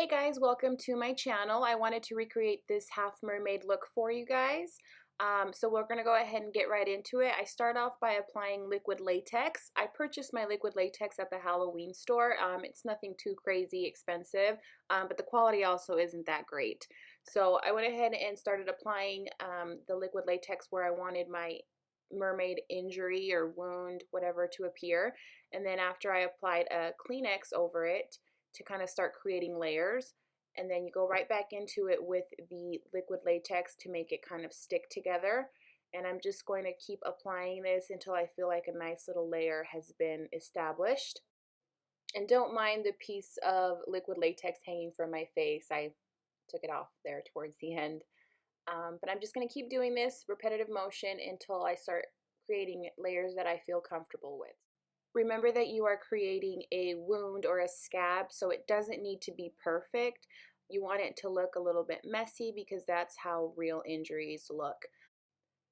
Hey guys, welcome to my channel. I wanted to recreate this half mermaid look for you guys. So we're going to go ahead and get right into it. I start off by applying liquid latex. I purchased my liquid latex at the Halloween store. It's nothing too crazy expensive, but the quality also isn't that great. So I went ahead and started applying the liquid latex where I wanted my mermaid injury or wound, whatever, to appear. And then after I applied a Kleenex over it, to kind of start creating layers, and then you go right back into it with the liquid latex to make it kind of stick together. And I'm just going to keep applying this until I feel like a nice little layer has been established. And don't mind the piece of liquid latex hanging from my face. I took it off there towards the end. But I'm just going to keep doing this repetitive motion until I start creating layers that I feel comfortable with. Remember that you are creating a wound or a scab, so it doesn't need to be perfect. You want it to look a little bit messy because that's how real injuries look.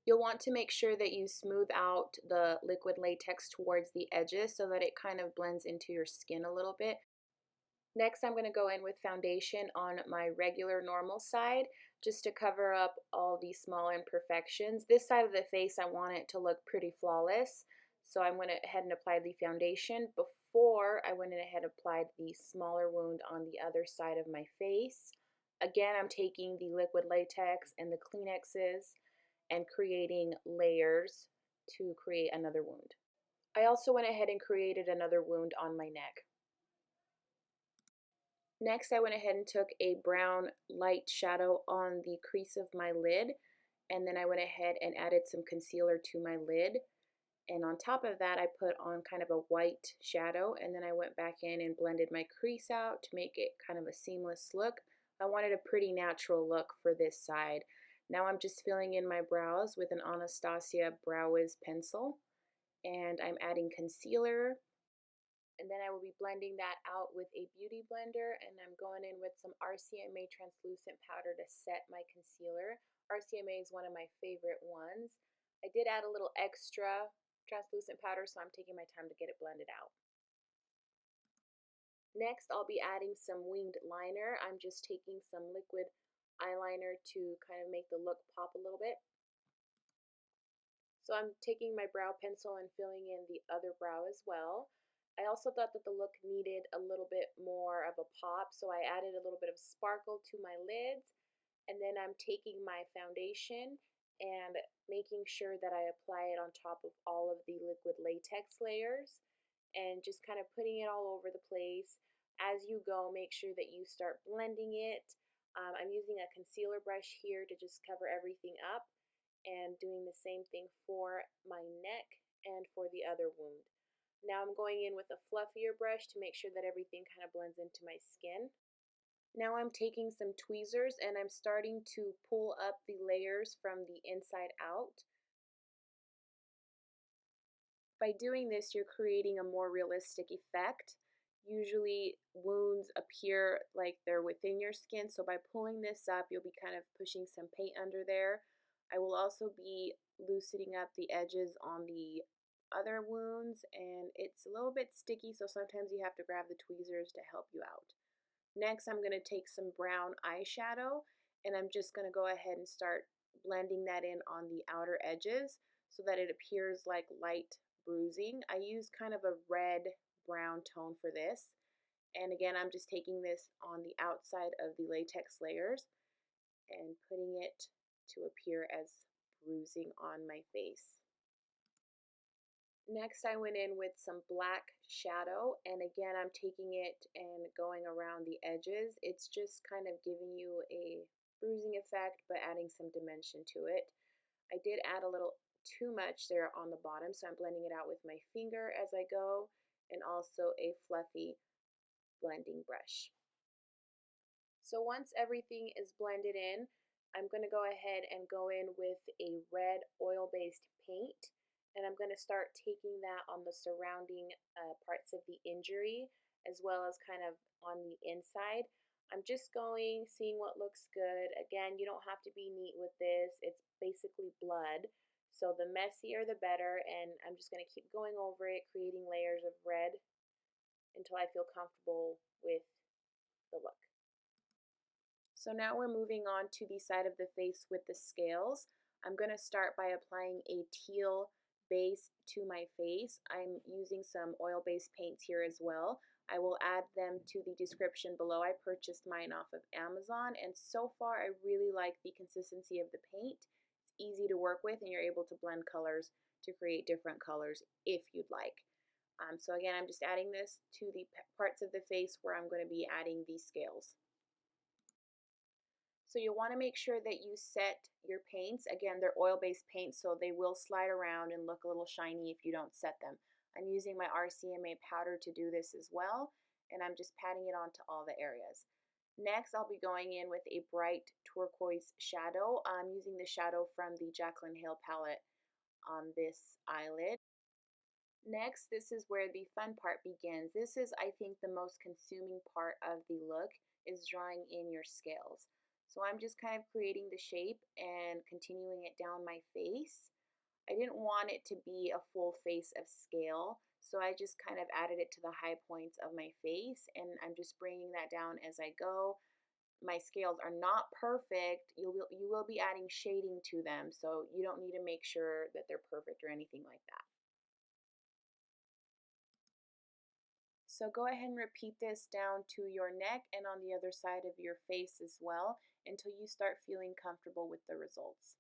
You'll want to make sure that you smooth out the liquid latex towards the edges so that it kind of blends into your skin a little bit. Next, I'm going to go in with foundation on my regular normal side just to cover up all these small imperfections. This side of the face, I want it to look pretty flawless. So I went ahead and applied the foundation before I went ahead and applied the smaller wound on the other side of my face. Again, I'm taking the liquid latex and the Kleenexes and creating layers to create another wound. I also went ahead and created another wound on my neck. Next, I went ahead and took a brown light shadow on the crease of my lid, and then I went ahead and added some concealer to my lid. And on top of that, I put on kind of a white shadow, and then I went back in and blended my crease out to make it kind of a seamless look. I wanted a pretty natural look for this side. Now I'm just filling in my brows with an Anastasia Brow Wiz pencil, and I'm adding concealer. And then I will be blending that out with a beauty blender, and I'm going in with some RCMA translucent powder to set my concealer. RCMA is one of my favorite ones. I did add a little extra translucent powder, so I'm taking my time to get it blended out. Next, I'll be adding some winged liner. I'm just taking some liquid eyeliner to kind of make the look pop a little bit. So I'm taking my brow pencil and filling in the other brow as well. I also thought that the look needed a little bit more of a pop, so I added a little bit of sparkle to my lids. And then I'm taking my foundation and making sure that I apply it on top of all of the liquid latex layers and just kind of putting it all over the place. As you go, make sure that you start blending it. I'm using a concealer brush here to just cover everything up, and doing the same thing for my neck and for the other wound. Now I'm going in with a fluffier brush to make sure that everything kind of blends into my skin. Now I'm taking some tweezers and I'm starting to pull up the layers from the inside out. By doing this, you're creating a more realistic effect. Usually wounds appear like they're within your skin, so by pulling this up, you'll be kind of pushing some paint under there. I will also be loosening up the edges on the other wounds, and it's a little bit sticky, so sometimes you have to grab the tweezers to help you out. Next, I'm going to take some brown eyeshadow, and I'm just going to go ahead and start blending that in on the outer edges so that it appears like light bruising. I use kind of a red-brown tone for this, and again, I'm just taking this on the outside of the latex layers and putting it to appear as bruising on my face. Next, I went in with some black shadow, and again, I'm taking it and going around the edges. It's just kind of giving you a bruising effect, but adding some dimension to it. I did add a little too much there on the bottom, so I'm blending it out with my finger as I go, and also a fluffy blending brush. So once everything is blended in, I'm going to go ahead and go in with a red oil-based paint, and I'm going to start taking that on the surrounding parts of the injury as well as kind of on the inside. I'm just going, seeing what looks good. Again, you don't have to be neat with this. It's basically blood, so the messier the better, and I'm just going to keep going over it, creating layers of red until I feel comfortable with the look. So now we're moving on to the side of the face with the scales. I'm going to start by applying a teal base to my face. I'm using some oil-based paints here as well. I will add them to the description below. I purchased mine off of Amazon, and so far I really like the consistency of the paint. It's easy to work with, and you're able to blend colors to create different colors if you'd like. So again, I'm just adding this to the parts of the face where I'm going to be adding these scales. So you'll want to make sure that you set your paints. Again, they're oil-based paints, so they will slide around and look a little shiny if you don't set them. I'm using my RCMA powder to do this as well, and I'm just patting it onto all the areas. Next, I'll be going in with a bright turquoise shadow. I'm using the shadow from the Jaclyn Hill palette on this eyelid. Next, this is where the fun part begins. This is, I think, the most consuming part of the look, is drawing in your scales. So I'm just kind of creating the shape and continuing it down my face. I didn't want it to be a full face of scale, so I just kind of added it to the high points of my face, and I'm just bringing that down as I go. My scales are not perfect. You will be adding shading to them, so you don't need to make sure that they're perfect or anything like that. So go ahead and repeat this down to your neck and on the other side of your face as well until you start feeling comfortable with the results.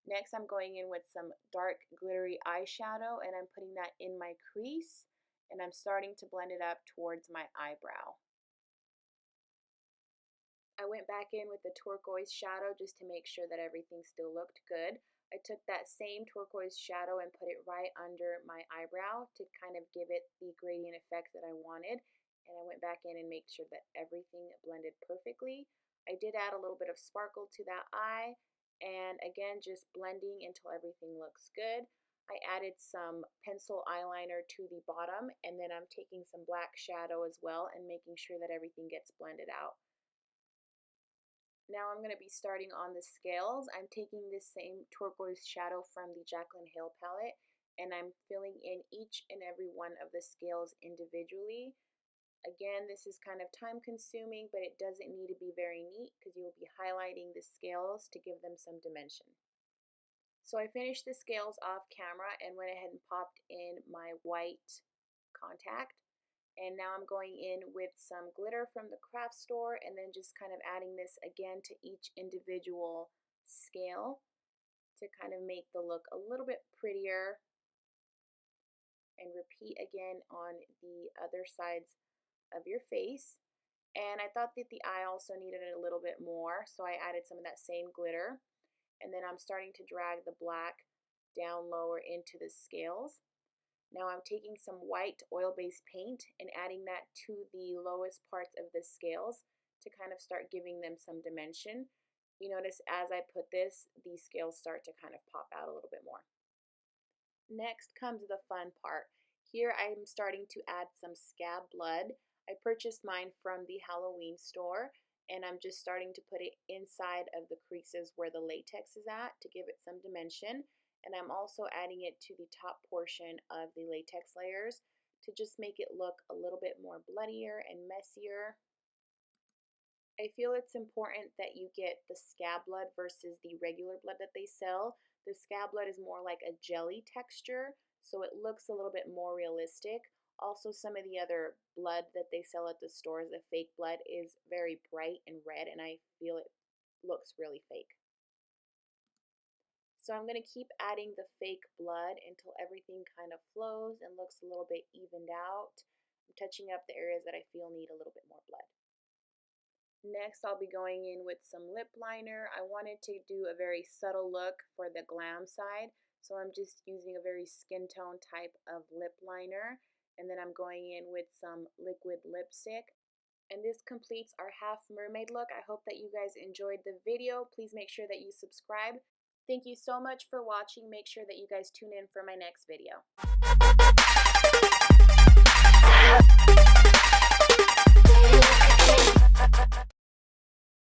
Next, I'm going in with some dark glittery eyeshadow, and I'm putting that in my crease, and I'm starting to blend it up towards my eyebrow. I went back in with the turquoise shadow just to make sure that everything still looked good. I took that same turquoise shadow and put it right under my eyebrow to kind of give it the gradient effect that I wanted. And I went back in and made sure that everything blended perfectly. I did add a little bit of sparkle to that eye, and again, just blending until everything looks good. I added some pencil eyeliner to the bottom, and then I'm taking some black shadow as well and making sure that everything gets blended out. Now I'm going to be starting on the scales. I'm taking this same turquoise shadow from the Jaclyn Hill palette, and I'm filling in each and every one of the scales individually. Again, this is kind of time consuming, but it doesn't need to be very neat because you'll be highlighting the scales to give them some dimension. So I finished the scales off camera and went ahead and popped in my white contact. And now I'm going in with some glitter from the craft store and then just kind of adding this again to each individual scale to kind of make the look a little bit prettier. And repeat again on the other sides of your face. And I thought that the eye also needed it a little bit more, so I added some of that same glitter. And then I'm starting to drag the black down lower into the scales. Now I'm taking some white oil-based paint and adding that to the lowest parts of the scales to kind of start giving them some dimension. You notice as I put this, these scales start to kind of pop out a little bit more. Next comes the fun part. Here I'm starting to add some scab blood. I purchased mine from the Halloween store, and I'm just starting to put it inside of the creases where the latex is at to give it some dimension. And I'm also adding it to the top portion of the latex layers to just make it look a little bit more bloodier and messier. I feel it's important that you get the scab blood versus the regular blood that they sell. The scab blood is more like a jelly texture, so it looks a little bit more realistic. Also, some of the other blood that they sell at the stores, the fake blood, is very bright and red, and I feel it looks really fake. So I'm going to keep adding the fake blood until everything kind of flows and looks a little bit evened out. I'm touching up the areas that I feel need a little bit more blood. Next, I'll be going in with some lip liner. I wanted to do a very subtle look for the glam side, so I'm just using a very skin tone type of lip liner. And then I'm going in with some liquid lipstick. And this completes our half mermaid look. I hope that you guys enjoyed the video. Please make sure that you subscribe. Thank you so much for watching. Make sure that you guys tune in for my next video.